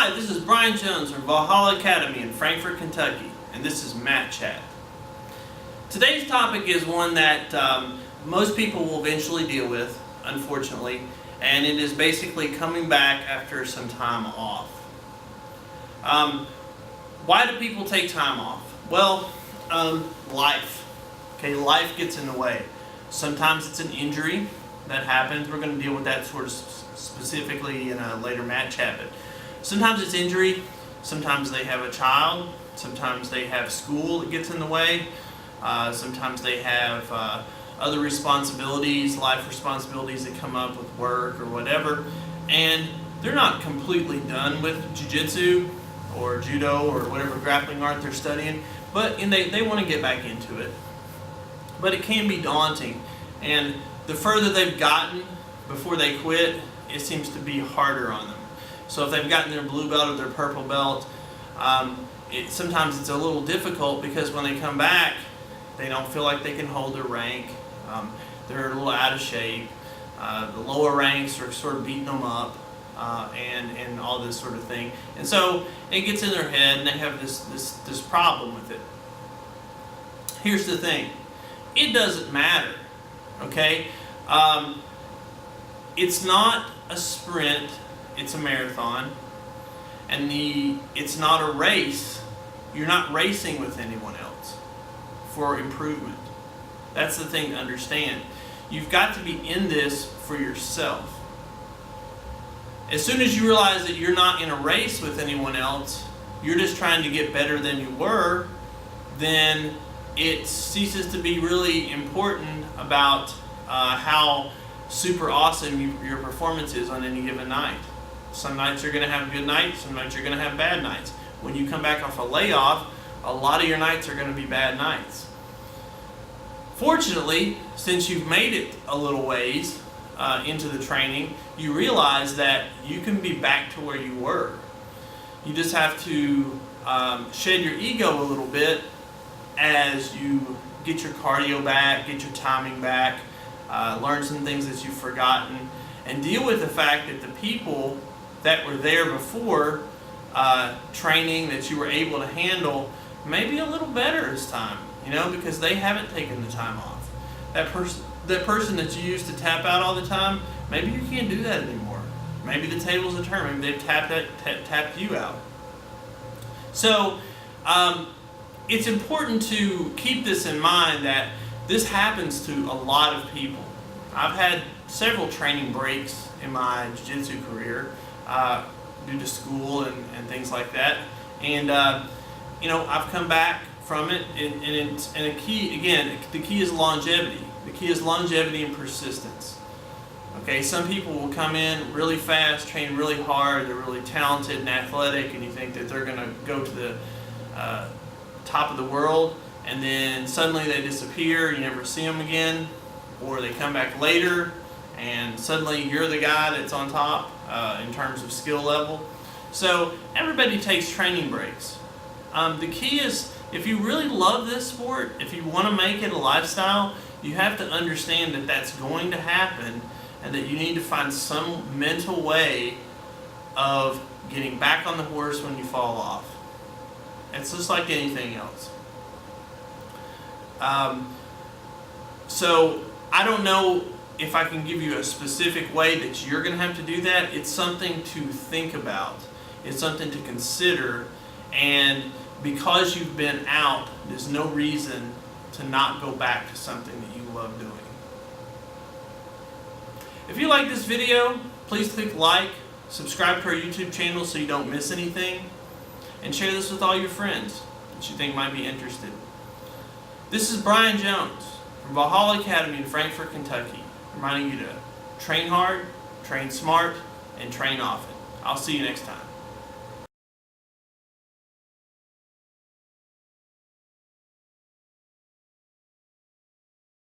Hi, this is Brian Jones from Valhalla Academy in Frankfort, Kentucky, and this is Mat Chat. Today's topic is one that most people will eventually deal with, unfortunately, and it is basically coming back after some time off. Why do people take time off? Well, life. Okay, life gets in the way. Sometimes it's an injury that happens. We're going to deal with that sort of specifically in a later Mat Chat. But sometimes it's injury. Sometimes they have a child. Sometimes they have school that gets in the way. Sometimes they have other responsibilities, life responsibilities that come up with work or whatever. And they're not completely done with jiu-jitsu or judo or whatever grappling art they're studying, but they want to get back into it. But it can be daunting, and the further they've gotten before they quit, it seems to be harder on them. So if they've gotten their blue belt or their purple belt, sometimes it's a little difficult because when they come back, they don't feel like they can hold their rank. They're a little out of shape. The lower ranks are sort of beating them up, and all this sort of thing. And so it gets in their head, and they have this problem with it. Here's the thing. It doesn't matter, okay? It's not a sprint, it's a marathon. And it's not a race. You're not racing with anyone else for improvement. That's the thing to understand. You've got to be in this for yourself. As soon as you realize that you're not in a race with anyone else, you're just trying to get better than you were, then it ceases to be really important about how super awesome your performance is on any given night. Some nights you're going to have good nights, some nights you're going to have bad nights. When you come back off a layoff, a lot of your nights are going to be bad nights. Fortunately, since you've made it a little ways into the training, you realize that you can be back to where you were. You just have to shed your ego a little bit as you get your cardio back, get your timing back, learn some things that you've forgotten, and deal with the fact that the people that were there before training that you were able to handle may be a little better this time, because they haven't taken the time off. That person that you used to tap out all the time, maybe you can't do that anymore. Maybe the tables are turned. Maybe they've tapped you out. So it's important to keep this in mind that this happens to a lot of people. I've had several training breaks in my jiu-jitsu career due to school and things like that. And I've come back from it, and the key is longevity. The key is longevity and persistence. Okay, some people will come in really fast, train really hard, they're really talented and athletic, and you think that they're going to go to the top of the world, and then suddenly they disappear, you never see them again, or they come back later, and suddenly you're the guy that's on top in terms of skill level. So everybody takes training breaks. The key is, if you really love this sport, if you want to make it a lifestyle, you have to understand that that's going to happen, and that you need to find some mental way of getting back on the horse when you fall off. It's just like anything else. So I don't know if I can give you a specific way that you're going to have to do that. It's something to think about. It's something to consider. And because you've been out, there's no reason to not go back to something that you love doing. If you like this video, please click like, subscribe to our YouTube channel so you don't miss anything, and share this with all your friends that you think might be interested. This is Brian Jones from Valhalla Academy in Frankfort, Kentucky, reminding you to train hard, train smart, and train often. I'll see you next time.